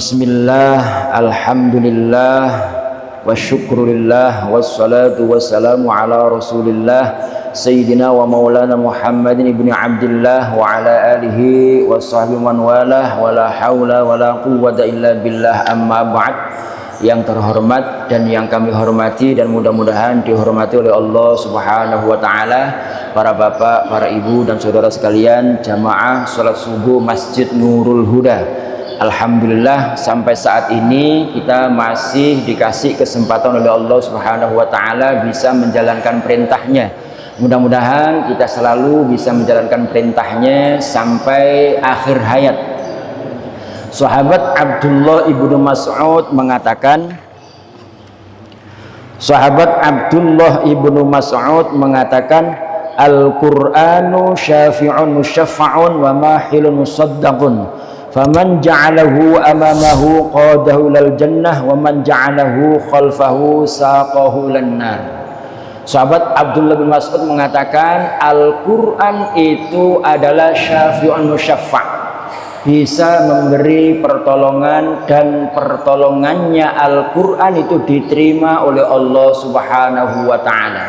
Bismillah, alhamdulillah, wa syukrulillah, wassalatu wassalamu ala rasulillah Sayyidina wa maulana Muhammadin ibni Abdillah wa ala alihi wa sahbihi man walah wa la hawla wa la quwwata illa billah, amma ba'd. Yang terhormat dan yang kami hormati dan mudah-mudahan dihormati oleh Allah subhanahu wa ta'ala, para bapak, para ibu dan saudara sekalian, jamaah sholat subuh Masjid Nurul Huda. Alhamdulillah sampai saat ini kita masih dikasih kesempatan oleh Allah subhanahu wa ta'ala bisa menjalankan perintahnya. Mudah-mudahan kita selalu bisa menjalankan perintahnya sampai akhir hayat. Sahabat Abdullah ibnu Mas'ud mengatakan, Al-Qur'anu syafi'un musyaffa'un wa mahilun musaddaqun. Faman ja'alahu amamahu qadahu lal jannah wa man ja'alahu khalfahu saqahu lan nar. Sahabat Abdullah bin Mas'ud mengatakan Al-Qur'an itu adalah syafi'un musyaffa', bisa memberi pertolongan dan pertolongannya Al-Qur'an itu diterima oleh Allah subhanahu wa ta'ala.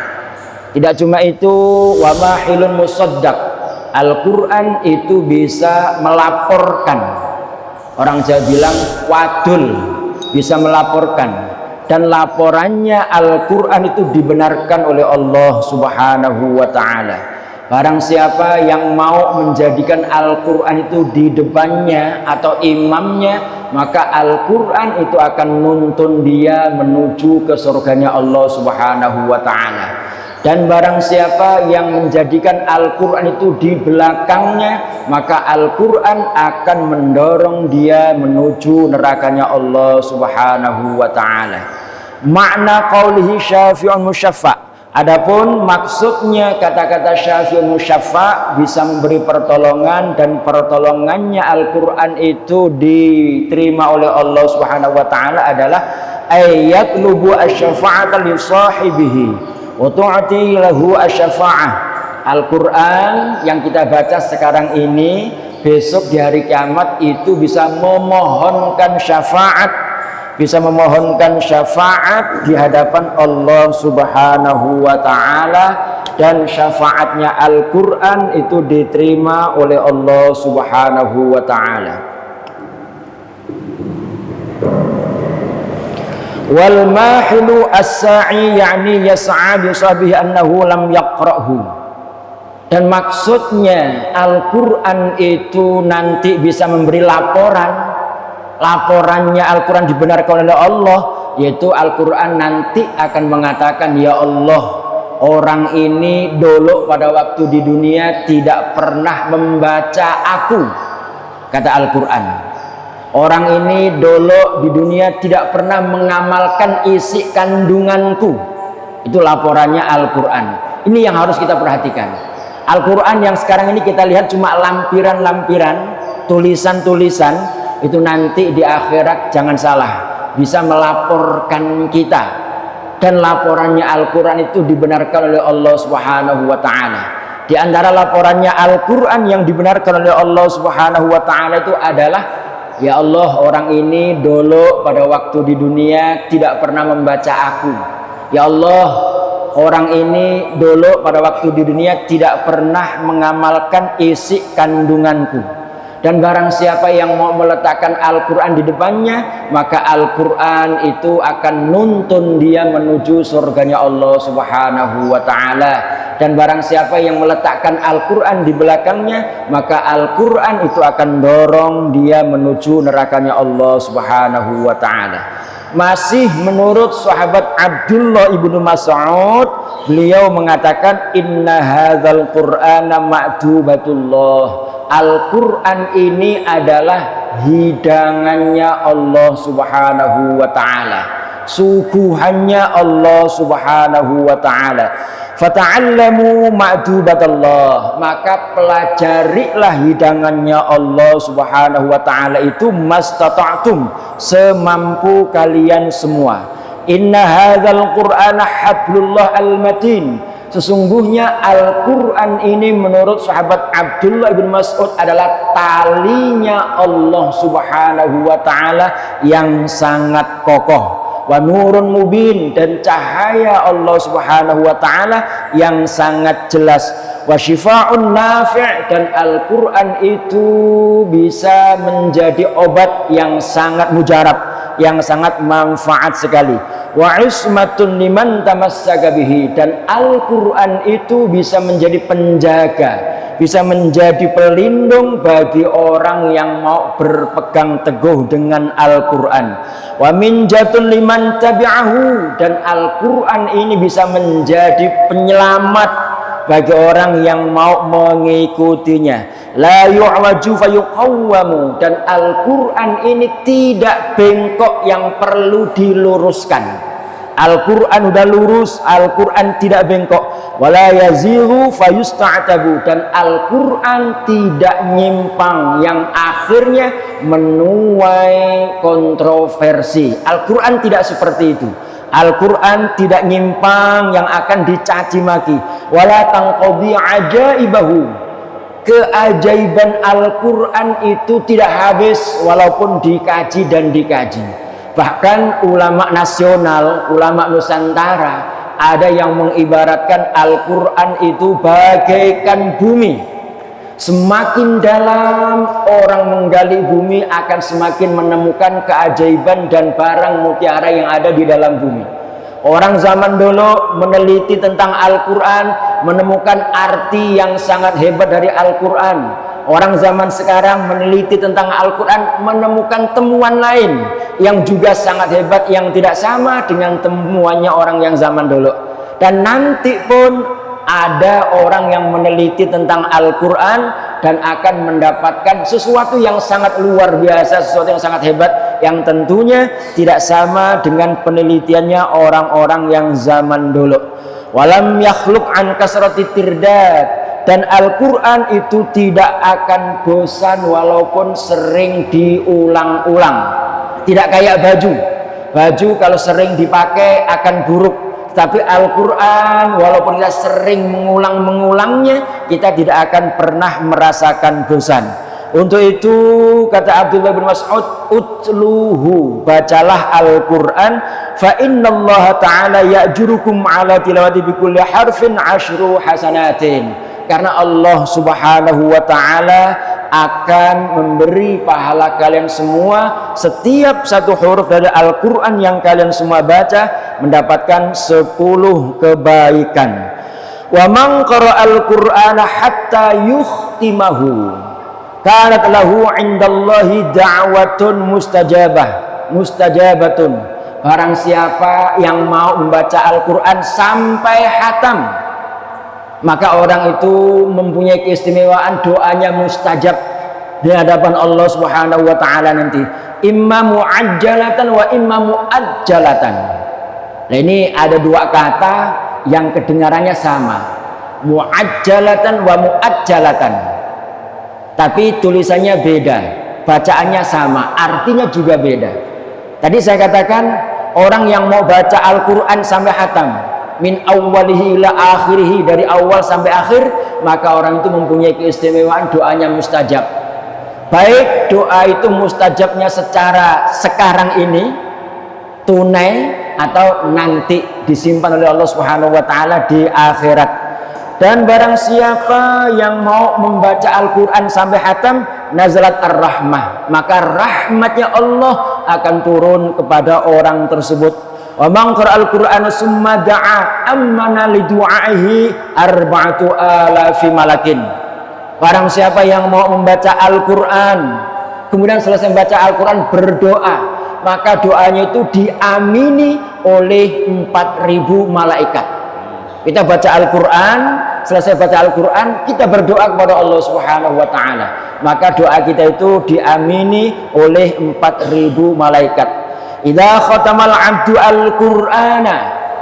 Tidak cuma itu, wa mahilun musaddaq, Al-Quran itu bisa melaporkan. Orang Jawa bilang wadul, bisa melaporkan. Dan laporannya Al-Quran itu dibenarkan oleh Allah subhanahu wa ta'ala. Barang siapa yang mau menjadikan Al-Quran itu di depannya atau imamnya, maka Al-Quran itu akan nuntun dia menuju ke surganya Allah subhanahu wa ta'ala. Dan barang siapa yang menjadikan Al-Quran itu di belakangnya, maka Al-Quran akan mendorong dia menuju nerakanya Allah subhanahu wa ta'ala. Makna qaulihi syafi'un musyaffa', adapun maksudnya kata-kata syafi'un musyaffa' bisa memberi pertolongan dan pertolongannya Al-Quran itu diterima oleh Allah subhanahu wa ta'ala adalah ayat lubu asyafa'ata li sahibihi wa tu'ti lahu asyafa'ah. Al-Quran yang kita baca sekarang ini, besok di hari kiamat itu bisa memohonkan syafaat, di hadapan Allah subhanahu wa ta'ala, dan syafaatnya Al-Quran itu diterima oleh Allah subhanahu wa ta'ala. Wal mahilu as-sa'i yakni yas'a bi sabihi annahu lam yaqra'hu. Dan maksudnya Al-Qur'an itu nanti bisa memberi laporannya Al-Qur'an dibenarkan oleh Allah, yaitu Al-Qur'an nanti akan mengatakan, ya Allah, orang ini dulu pada waktu di dunia tidak pernah membaca aku, kata Al-Qur'an. Orang ini dulu di dunia tidak pernah mengamalkan isi kandunganku. Itu laporannya Al-Quran. Ini yang harus kita perhatikan. Al-Quran yang sekarang ini kita lihat cuma lampiran-lampiran, tulisan-tulisan, itu nanti di akhirat jangan salah, bisa melaporkan kita. Dan laporannya Al-Quran itu dibenarkan oleh Allah subhanahu wa ta'ala. Di antara laporannya Al-Quran yang dibenarkan oleh Allah subhanahu wa ta'ala itu adalah, ya Allah, orang ini dulu pada waktu di dunia tidak pernah membaca aku. Ya Allah, orang ini dulu pada waktu di dunia tidak pernah mengamalkan isi kandunganku. Dan barang siapa yang mau meletakkan Al-Quran di depannya, maka Al-Quran itu akan nuntun dia menuju surganya Allah subhanahu wa ta'ala. Dan barang siapa yang meletakkan Al-Quran di belakangnya, maka Al-Quran itu akan dorong dia menuju nerakanya Allah subhanahu wa ta'ala. Masih menurut sahabat Abdullah ibnu Mas'ud, beliau mengatakan, inna hadzal qur'ana ma'dubatullah. Al-Quran ini adalah hidangannya Allah subhanahu wa ta'ala, suguhannya Allah subhanahu wa ta'ala. Fata'allamu ma'dubatallah, maka pelajarilah hidangannya Allah subhanahu wa ta'ala itu mastata'tum, semampu kalian semua. Inna hadzal qur'ana hablullah al-matin, Sesungguhnya Al-Quran ini menurut sahabat Abdullah bin Mas'ud adalah talinya Allah subhanahu wa ta'ala yang sangat kokoh. Wa nurun mubin, dan cahaya Allah subhanahu wa ta'ala yang sangat jelas. Wa syifa'un nafi', dan Al-Quran itu bisa menjadi obat yang sangat mujarab, yang sangat manfaat sekali. Wa ismatun liman tamassaka bihi, dan Al-Quran itu bisa menjadi penjaga, bisa menjadi pelindung bagi orang yang mau berpegang teguh dengan Al-Quran. Wa minjatun liman tabi'ahu, dan Al-Quran ini bisa menjadi penyelamat bagi orang yang mau mengikutinya. La yu'waju fayuqawwamu, dan Al-Quran ini tidak bengkok yang perlu diluruskan. Al-Quran udah lurus, Al-Quran tidak bengkok. Wala yazighu fayusta'tabu, dan Al-Quran tidak nyimpang yang akhirnya menuai kontroversi. Al-Quran tidak seperti itu. Al-Quran tidak nyimpang yang akan dicaci maki. Wala tanqadi ajaibahu, keajaiban Al-Quran itu tidak habis walaupun dikaji dan dikaji. Bahkan ulama nasional, ulama Nusantara, ada yang mengibaratkan Al-Quran itu bagaikan bumi. Semakin dalam orang menggali bumi, akan semakin menemukan keajaiban dan barang mutiara yang ada di dalam bumi. Orang zaman dulu meneliti tentang Al-Quran, menemukan arti yang sangat hebat dari Al-Quran. Orang zaman sekarang meneliti tentang Al-Quran, menemukan temuan lain yang juga sangat hebat, yang tidak sama dengan temuannya orang yang zaman dulu. Dan nanti pun ada orang yang meneliti tentang Al-Quran dan akan mendapatkan sesuatu yang sangat luar biasa, sesuatu yang sangat hebat, yang tentunya tidak sama dengan penelitiannya orang-orang yang zaman dulu. Walam yakhluk an kasrati tirdad, dan Al-Quran itu tidak akan bosan walaupun sering diulang-ulang. Tidak kayak baju kalau sering dipakai akan buruk. Tapi Al-Quran walaupun kita sering mengulang-mengulangnya, kita tidak akan pernah merasakan bosan. Untuk itu kata Abdullah bin Mas'ud, utluhu, bacalah Al-Quran, fa innallaha ta'ala ya'jurukum ala tilawati bikulli harfin 10 hasanatin. Karena Allah subhanahu wa ta'ala akan memberi pahala kalian semua, setiap satu huruf dari Al-Quran yang kalian semua baca mendapatkan 10 kebaikan. Wa man qara'al Qur'ana hatta yukhtimahu kanat lahu 'indallahi da'watun mustajabatun. Barang siapa yang mau membaca Al-Quran sampai hatam, maka orang itu mempunyai keistimewaan, doanya mustajab di hadapan Allah subhanahu wa ta'ala nanti. Imma mu'ajjalatan wa imma mu'ajjalatan. Nah, ini ada dua kata yang kedengarannya sama, mu'ajjalatan wa mu'ajjalatan, tapi tulisannya beda, bacaannya sama, artinya juga beda. Tadi saya katakan orang yang mau baca Al-Quran sampai hatam, min awwalihi ila akhirihi, dari awal sampai akhir, maka orang itu mempunyai keistimewaan, doanya mustajab. Baik doa itu mustajabnya secara sekarang ini tunai, atau nanti disimpan oleh Allah Subhanahu wa ta'ala di akhirat. Dan barang siapa yang mau membaca Al-Quran sampai hatam, nazalat ar-rahmah, maka rahmatnya Allah akan turun kepada orang tersebut. Wa man qara'al Qur'ana summa da'a ammana li du'aihi 4,000 malakin. Barang siapa yang mau membaca Al-Quran, kemudian selesai membaca Al-Quran berdoa, maka doanya itu diamini oleh 4.000 malaikat. Kita baca Al-Quran, selesai baca Al-Quran, kita berdoa kepada Allah Subhanahu wa ta'ala, maka doa kita itu diamini oleh 4.000 malaikat. Idza khatamal abdu al-Qur'ana,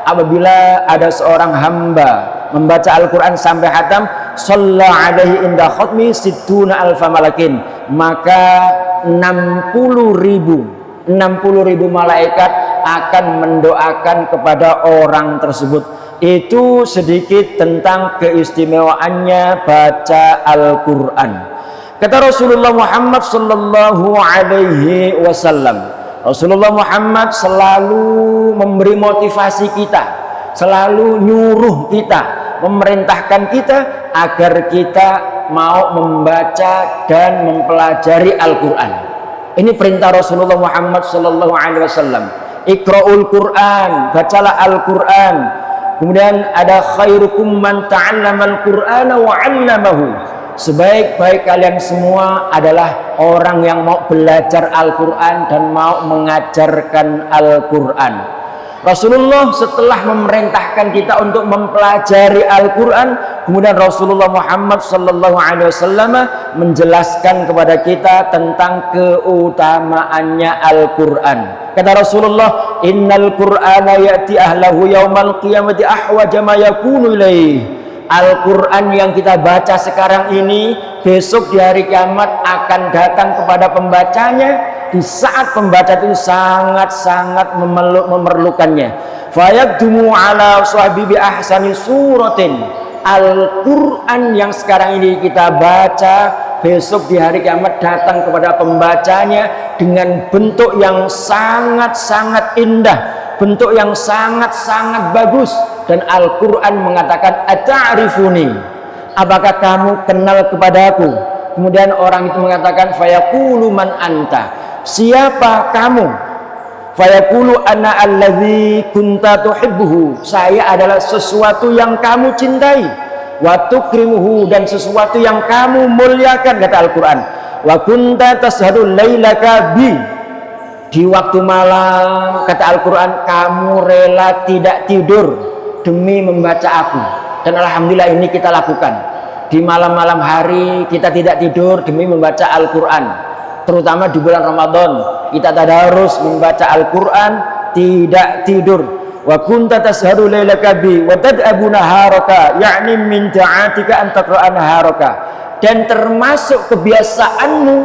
apabila ada seorang hamba membaca Al-Quran sampai hatam, shalla alaihi inda khatmi sittuna alfa malakin, maka 60.000 malaikat akan mendoakan kepada orang tersebut. Itu sedikit tentang keistimewaannya baca Al-Quran. Kata Rasulullah Muhammad sallallahu alaihi wasallam, Rasulullah Muhammad selalu memberi motivasi kita, selalu nyuruh kita, memerintahkan kita agar kita mau membaca dan mempelajari Al-Quran. Ini perintah Rasulullah Muhammad sallallahu alaihi wasallam. Iqra'ul Quran, bacalah Al-Quran. Kemudian ada khairukum man ta'allamal Qur'ana wa 'allamahu. Sebaik-baik kalian semua adalah orang yang mau belajar Al-Quran dan mau mengajarkan Al-Quran. Rasulullah setelah memerintahkan kita untuk mempelajari Al-Quran, kemudian Rasulullah Muhammad sallallahu alaihi wasallam menjelaskan kepada kita tentang keutamaannya Al-Quran. Kata Rasulullah, innal Qur'ana ya'ti ahlahu yaumal qiyamati ahwaja ma yakunu ilaih. Al-Quran yang kita baca sekarang ini besok di hari kiamat akan datang kepada pembacanya di saat pembaca itu sangat-sangat memerlukannya. Fayaqdumu ala sahbi bi ahsani suratin. Al-Quran yang sekarang ini kita baca besok di hari kiamat datang kepada pembacanya dengan bentuk yang sangat-sangat indah, bentuk yang sangat-sangat bagus. Dan Al-Quran mengatakan, ata'rifuni, apakah kamu kenal kepadaku? Kemudian orang itu mengatakan, fayaqulu man anta, siapa kamu? Fayaqulu ana alladzi kunta tuhibbuhu, saya adalah sesuatu yang kamu cintai. Wa tukrimuhu, dan sesuatu yang kamu muliakan, kata Al-Quran. Wa kunta tashhadu lailaka bi, di waktu malam, kata Al-Quran, kamu rela tidak tidur demi membaca aku. Dan alhamdulillah ini kita lakukan. Di malam-malam hari kita tidak tidur demi membaca Al-Quran. Terutama di bulan Ramadan kita tadarus membaca Al-Quran, tidak tidur. Wa kunta tashhadu lailaka bi wa tad'abu naharaka, yakni min ta'atika an taqra'a naharaka. Dan termasuk kebiasaanmu,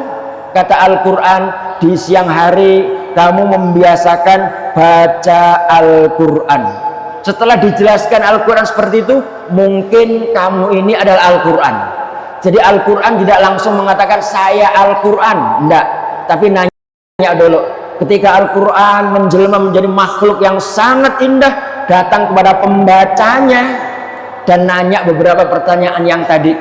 kata Al-Quran, di siang hari kamu membiasakan baca Al-Quran. Setelah dijelaskan Al-Quran seperti itu, mungkin kamu ini adalah Al-Quran. Jadi Al-Quran tidak langsung mengatakan saya Al-Quran, enggak. Tapi nanya dulu. Ketika Al-Quran menjelma menjadi makhluk yang sangat indah, datang kepada pembacanya dan nanya beberapa pertanyaan yang tadi.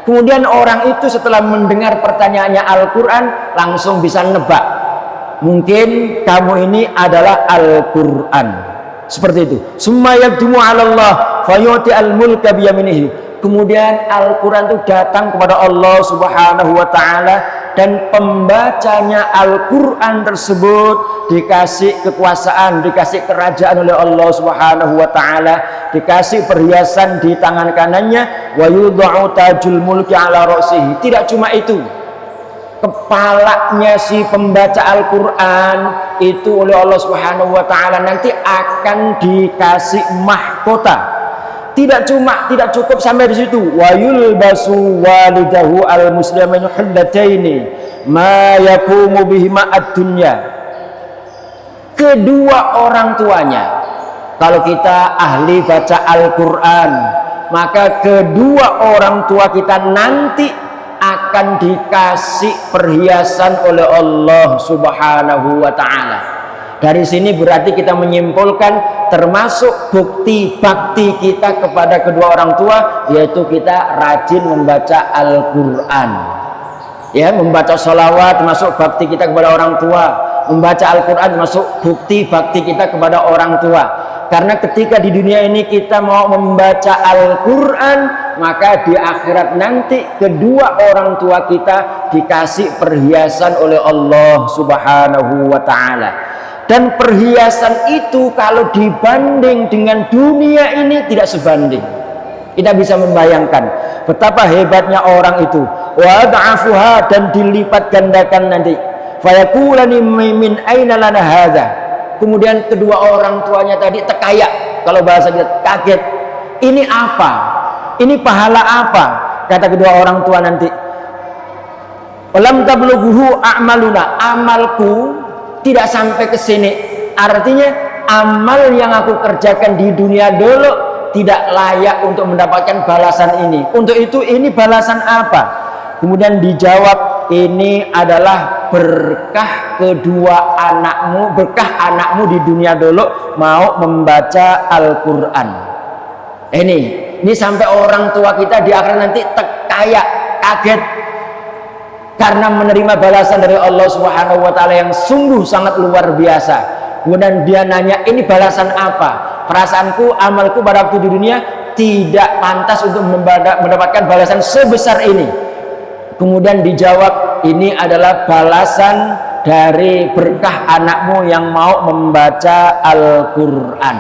Kemudian orang itu setelah mendengar pertanyaannya Al-Quran langsung bisa nebak, mungkin kamu ini adalah Al-Quran. Seperti itu. Summa yaqdumu 'ala Allah fayu'ti al-mulka bi yaminihi. Kemudian Al-Quran itu datang kepada Allah Subhanahu wa ta'ala, dan pembacanya Al-Quran tersebut dikasih kekuasaan, dikasih kerajaan oleh Allah Subhanahu wa ta'ala, dikasih perhiasan di tangan kanannya, wa yudha'u tajul mulki 'ala ra'sihi. Tidak cuma itu, kepalanya si pembaca Al-Quran itu oleh Allah Subhanahu wa ta'ala nanti akan dikasih mahkota. Tidak cukup sampai di situ. Wa yulbasu walidahu al-muslimin hullataini ma yaqumu bihima ad-dunya. Kedua orang tuanya, kalau kita ahli baca Al-Quran, maka kedua orang tua kita nanti akan dikasih perhiasan oleh Allah Subhanahu wa ta'ala. Dari sini berarti kita menyimpulkan termasuk bukti bakti kita kepada kedua orang tua, yaitu kita rajin membaca Al-Quran. Ya, membaca sholawat termasuk bakti kita kepada orang tua. Membaca Al-Quran termasuk bukti bakti kita kepada orang tua. Karena ketika di dunia ini kita mau membaca Al-Quran, maka di akhirat nanti kedua orang tua kita dikasih perhiasan oleh Allah Subhanahu wa ta'ala. Dan perhiasan itu kalau dibanding dengan dunia ini tidak sebanding. Kita bisa membayangkan betapa hebatnya orang itu. Wa ad'afuha, dan dilipat gandakan nanti. Fayaqulani min aina lana hadza. Kemudian kedua orang tuanya tadi terkayak, kalau bahasa kita kaget. Ini apa? Ini pahala apa? Kata kedua orang tua nanti. Lam tablughu a'maluna, amalku tidak sampai ke sini. Artinya amal yang aku kerjakan di dunia dulu tidak layak untuk mendapatkan balasan ini. Untuk itu ini balasan apa? Kemudian dijawab, ini adalah berkah kedua anakmu, berkah anakmu di dunia dulu mau membaca Al-Quran. Ini sampai orang tua kita di akhirat nanti kaget karena menerima balasan dari Allah Subhanahu wa taala yang sungguh sangat luar biasa. Kemudian dia nanya, ini balasan apa? Perasaanku, amalku pada waktu di dunia tidak pantas untuk mendapatkan balasan sebesar ini. Kemudian dijawab, ini adalah balasan dari berkah anakmu yang mau membaca Al-Quran.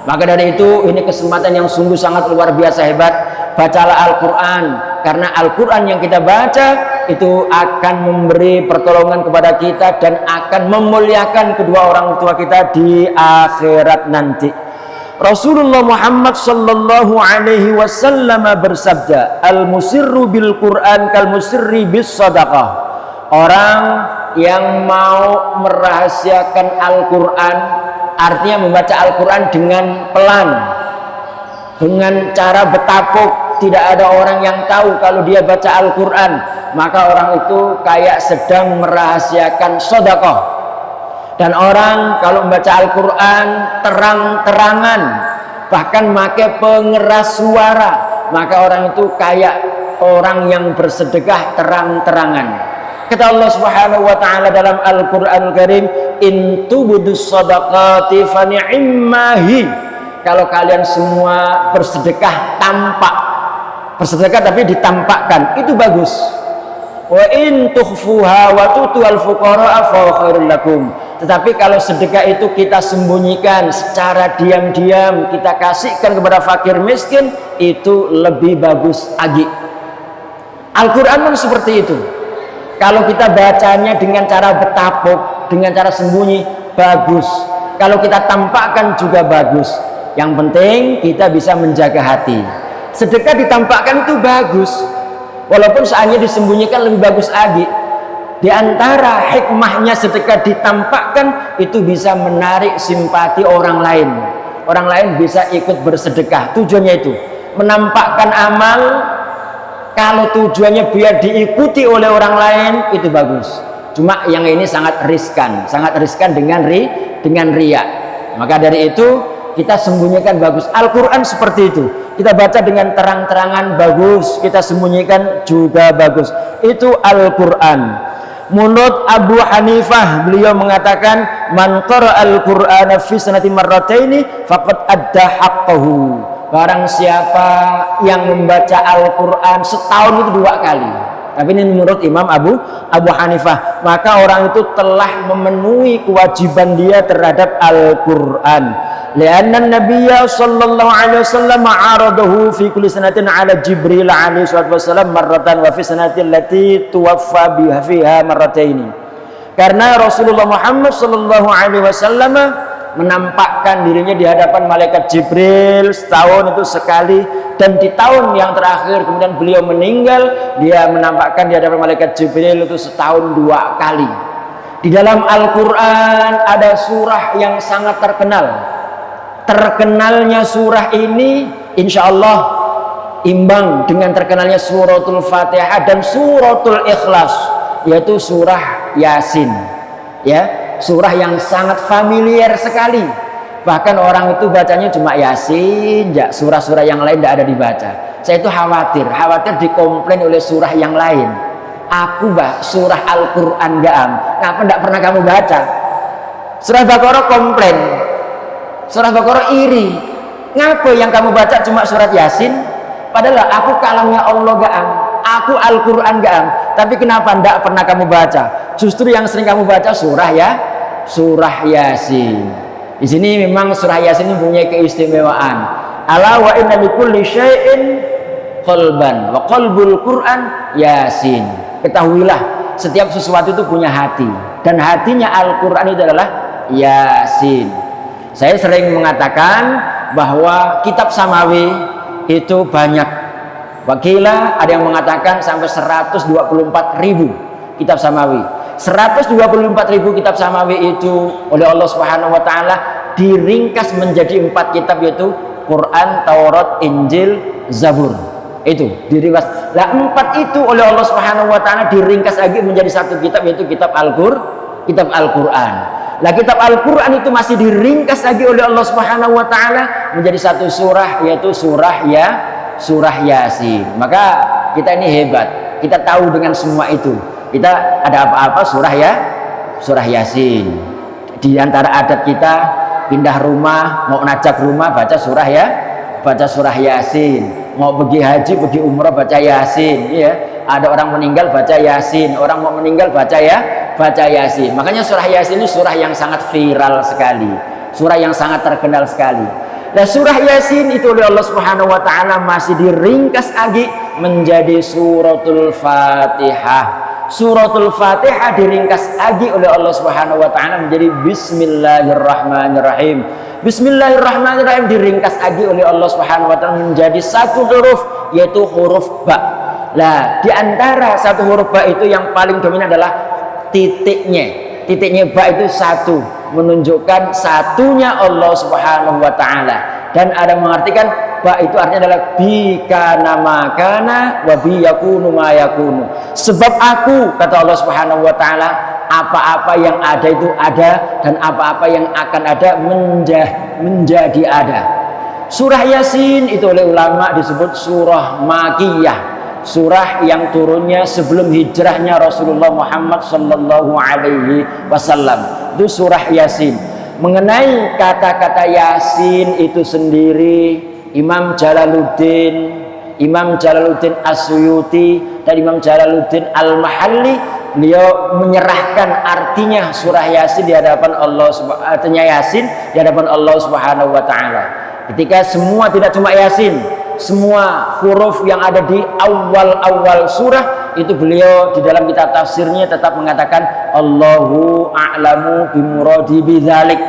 Maka dari itu, ini kesempatan yang sungguh sangat luar biasa hebat. Bacalah Al-Quran, karena Al-Quran yang kita baca itu akan memberi pertolongan kepada kita dan akan memuliakan kedua orang tua kita di akhirat nanti. Rasulullah Muhammad sallallahu alaihi wasallam bersabda, al-musirru bil Quran kal musirri bis sadaqah. Orang yang mau merahasiakan Al-Quran, artinya membaca Al-Quran dengan pelan, dengan cara bertapuk, tidak ada orang yang tahu kalau dia baca Al-Quran, maka orang itu kayak sedang merahasiakan sedekah. Dan orang kalau membaca Al-Quran terang-terangan, bahkan pakai pengeras suara, maka orang itu kayak orang yang bersedekah terang-terangan. Kata Allah Subhanahu wa taala dalam Al-Qur'anul Karim, in tubudus shadaqati fa ni'mahi. Kalau kalian semua bersedekah tampak, bersedekah tapi ditampakkan, itu bagus. Wa in tukhfuha wa tu'tul fuqara fa khairul lakum. Tetapi kalau sedekah itu kita sembunyikan secara diam-diam, kita kasihkan kepada fakir miskin, itu lebih bagus lagi. Al-Quran pun seperti itu. Kalau kita bacanya dengan cara bertapuk, dengan cara sembunyi, bagus. Kalau kita tampakkan juga bagus. Yang penting kita bisa menjaga hati. Sedekah ditampakkan itu bagus, walaupun seandainya disembunyikan lebih bagus lagi. Di antara hikmahnya sedekah ditampakkan itu bisa menarik simpati orang lain. Orang lain bisa ikut bersedekah. Tujuannya itu menampakkan amal. Kalau tujuannya biar diikuti oleh orang lain, itu bagus. Cuma yang ini sangat riskan dengan riya. Maka dari itu kita sembunyikan bagus. Al-Quran seperti itu. Kita baca dengan terang-terangan bagus, kita sembunyikan juga bagus. Itu Al-Quran. Menurut Abu Hanifah, beliau mengatakan, man qara al-Qur'ana fi sanati marrataini faqad adda haqqahu. Barang siapa yang membaca Al-Quran setahun itu 2 kali. Tapi ini menurut Imam Abu Hanifah, maka orang itu telah memenuhi kewajiban dia terhadap Al-Quran. Lianna Nabiyya sallallahu alaihi wasallam aradahu fi kulli sanatin ala Jibril alaihi wasallam marratan wa fi sanatin allati tuwaffa biha fiha marrataini. Karena Rasulullah Muhammad sallallahu alaihi wasallam menampakkan dirinya di hadapan malaikat Jibril setahun itu sekali, dan di tahun yang terakhir kemudian beliau meninggal, dia menampakkan di hadapan malaikat Jibril itu setahun 2 kali. Di dalam Al-Quran ada surah yang sangat terkenalnya surah ini insya Allah imbang dengan terkenalnya suratul Fatihah dan suratul Ikhlas, yaitu surah Yasin, ya. Surah yang sangat familiar sekali. Bahkan orang itu bacanya cuma Yasin, ya, surah-surah yang lain tidak ada dibaca. Saya itu khawatir dikomplain oleh surah yang lain. Aku surah Al-Quran kenapa tidak pernah kamu baca? Surah Baqarah komplain, surah Baqarah iri. Ngapa yang kamu baca cuma surat Yasin? Padahal aku kalamnya Allah aku Al-Quran tapi kenapa tidak pernah kamu baca? Justru yang sering kamu baca surah Yasin. Di sini memang surah Yasin mempunyai keistimewaan. Ala wa inna likulli syai'in qalban wa qalbul Quran Yasin. Ketahuilah setiap sesuatu itu punya hati, dan hatinya Al-Quran itu adalah Yasin. Saya sering mengatakan bahwa kitab samawi itu banyak. Wakila ada yang mengatakan sampai 124.000 kitab samawi. 124.000 kitab samawi itu oleh Allah Subhanahu wa taala diringkas menjadi 4 kitab, yaitu Quran, Taurat, Injil, Zabur. Itu diringkas. Lah 4 itu oleh Allah Subhanahu wa taala diringkas lagi menjadi satu kitab, yaitu kitab Al-Qur'an. Lah kitab Al-Qur'an itu masih diringkas lagi oleh Allah Subhanahu wa taala menjadi satu surah, yaitu surah Yasin. Maka kita ini hebat. Kita tahu dengan semua itu. Kita ada apa-apa surah Yasin. Di antara adat kita pindah rumah, mau najak rumah baca surah Yasin. Mau pergi haji, pergi umrah baca Yasin, ya. Ada orang meninggal baca Yasin, orang mau meninggal baca Yasin. Makanya surah Yasin ini surah yang sangat viral sekali, surah yang sangat terkenal sekali. Nah, surah Yasin itu oleh Allah Subhanahu wa taala masih diringkas lagi menjadi suratul Fatihah. Suratul Fatihah diringkas lagi oleh Allah Subhanahu wa taala menjadi Bismillahirrahmanirrahim. Bismillahirrahmanirrahim diringkas lagi oleh Allah Subhanahu wa taala menjadi satu huruf, yaitu huruf ba. Lah, di antara satu huruf ba itu yang paling dominan adalah titiknya. Titiknya ba itu satu, menunjukkan satunya Allah Subhanahu wa taala. Dan ada mengartikan ba itu artinya adalah bi kana makana wa bi yakunu ma yakunu. Sebab aku, kata Allah Subhanahu wa taala, apa-apa yang ada itu ada, dan apa-apa yang akan ada menjadi ada. Surah Yasin itu oleh ulama disebut surah Makiyah, surah yang turunnya sebelum hijrahnya Rasulullah Muhammad sallallahu alaihi wasallam. Itu surah Yasin. Mengenai kata-kata Yasin itu sendiri, Imam Jalaluddin As-Suyuti dan Imam Jalaluddin Al-Mahalli, beliau menyerahkan artinya surah Yasin di hadapan Allah, artinya Yasin di hadapan Allah Subhanahu wa taala. Ketika semua, tidak cuma Yasin, semua huruf yang ada di awal-awal surah itu beliau di dalam kitab tafsirnya tetap mengatakan Allahu a'lamu bimuradi bidzalik.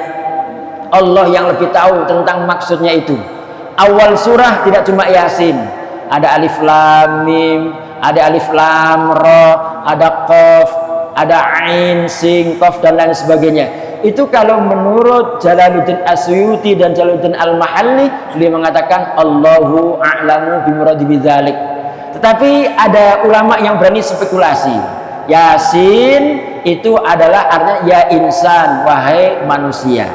Allah yang lebih tahu tentang maksudnya itu. Awal surah tidak cuma Yasin, ada alif lam mim, ada alif lam ra, ada qaf, ada ain, sin, qaf dan lain sebagainya. Itu kalau menurut Jalaluddin As-Suyuti dan Jalaluddin Al-Mahalli, beliau mengatakan Allahu a'lamu bimuradi bidzalik. Tetapi ada ulama yang berani spekulasi. Yasin itu adalah artinya ya insan, wahai manusia.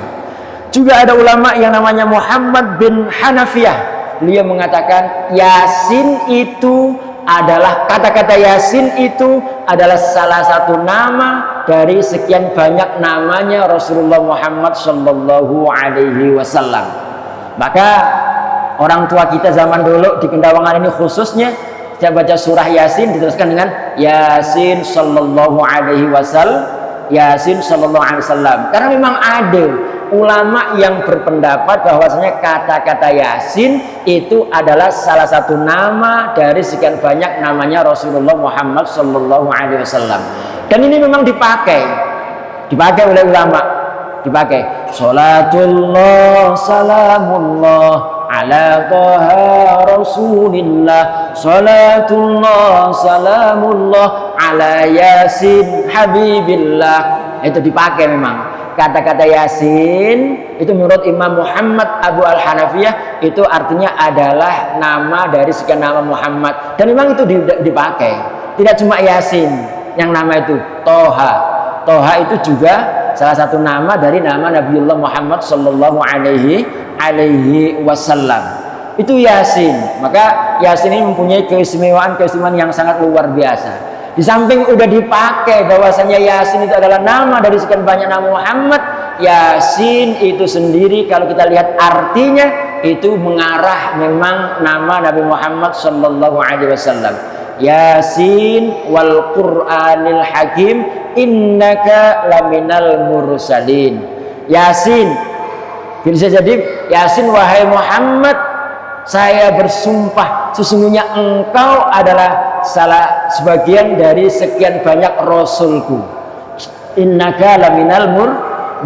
Juga ada ulama yang namanya Muhammad bin Hanafiyah, beliau mengatakan Yasin itu adalah, kata-kata Yasin itu adalah salah satu nama dari sekian banyak namanya Rasulullah Muhammad sallallahu alaihi wasallam. Maka orang tua kita zaman dulu di Kendawangan ini khususnya, saya baca surah Yasin diteruskan dengan Yasin sallallahu alaihi wasallam, Yasin sallallahu alaihi wasallam. Karena memang ada ulama yang berpendapat bahwasanya kata-kata Yasin itu adalah salah satu nama dari sekian banyak namanya Rasulullah Muhammad sallallahu alaihi wasallam. Dan ini memang dipakai oleh ulama, dipakai salatullah salamullah ala taha rasulillah, salatullah salamullah ala yasin habibillah. Itu dipakai memang. Kata-kata Yasin itu menurut Imam Muhammad Abu Al-Hanafiyah itu artinya adalah nama dari sekian nama Muhammad. Dan memang itu dipakai. Tidak cuma Yasin yang nama itu, Toha. Toha itu juga salah satu nama dari nama Nabiullah Muhammad sallallahu alaihi wasallam. Itu Yasin. Maka Yasin ini mempunyai keistimewaan yang sangat luar biasa. Di samping udah dipakai bahwasanya Yasin itu adalah nama dari sekian banyak nama Muhammad, Yasin itu sendiri kalau kita lihat artinya itu mengarah memang nama Nabi Muhammad sallallahu alaihi wasallam. Yasin wal Qur'anil Hakim innaka laminal mursalin. Yasin bisa jadi Yasin wahai Muhammad, saya bersumpah sesungguhnya engkau adalah salah sebagian dari sekian banyak rasulku. Innaka laminal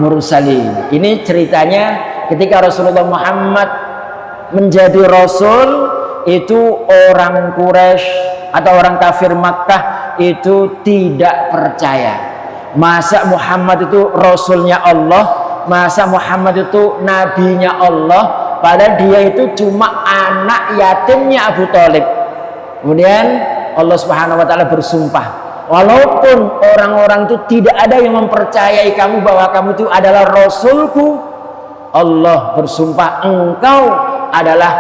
mursalin. Ini ceritanya ketika Rasulullah Muhammad menjadi rasul, itu orang Quraisy atau orang kafir Makkah itu tidak percaya. Masa Muhammad itu rasulnya Allah, masa Muhammad itu nabinya Allah, padahal dia itu cuma anak yatimnya Abu Thalib. Kemudian Allah Subhanahu wa taala bersumpah, walaupun orang-orang itu tidak ada yang mempercayai kamu bahwa kamu itu adalah rasulku, Allah bersumpah engkau adalah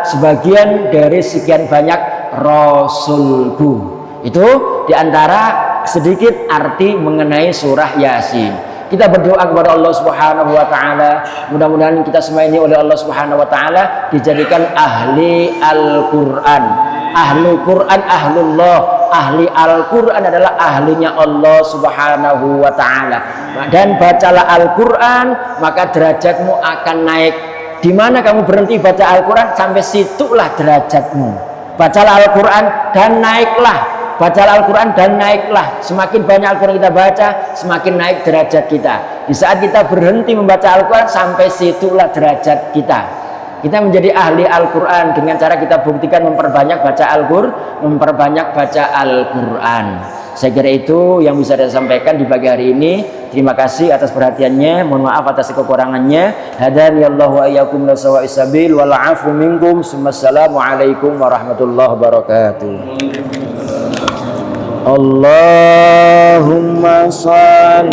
sebagian dari sekian banyak rasulku. Itu diantara sedikit arti mengenai surah Yasin. Kita berdoa kepada Allah Subhanahu wa taala, mudah-mudahan kita semua ini oleh Allah Subhanahu wa taala dijadikan ahli Al-Qur'an. Ahlul Qur'an ahlullah. Ahli Al-Qur'an adalah ahlinya Allah Subhanahu wa taala. Dan bacalah Al-Qur'an, maka derajatmu akan naik. Di mana kamu berhenti baca Al-Qur'an, sampai situlah derajatmu. Bacalah Al-Qur'an dan naiklah. Bacalah Al-Quran dan naiklah. Semakin banyak Al-Quran kita baca, semakin naik derajat kita. Di saat kita berhenti membaca Al-Quran, sampai situlah derajat kita. Kita menjadi ahli Al-Quran dengan cara kita buktikan memperbanyak baca Al-Quran, memperbanyak baca Al-Quran. Saya kira itu yang bisa saya sampaikan di pagi hari ini. Terima kasih atas perhatiannya. Mohon maaf atas kekurangannya. Hadaniyallahu wa iyyakum ila sawa'is sabil wal 'afu minkum. Wassalamualaikum warahmatullahi wabarakatuh. Allahumma shalli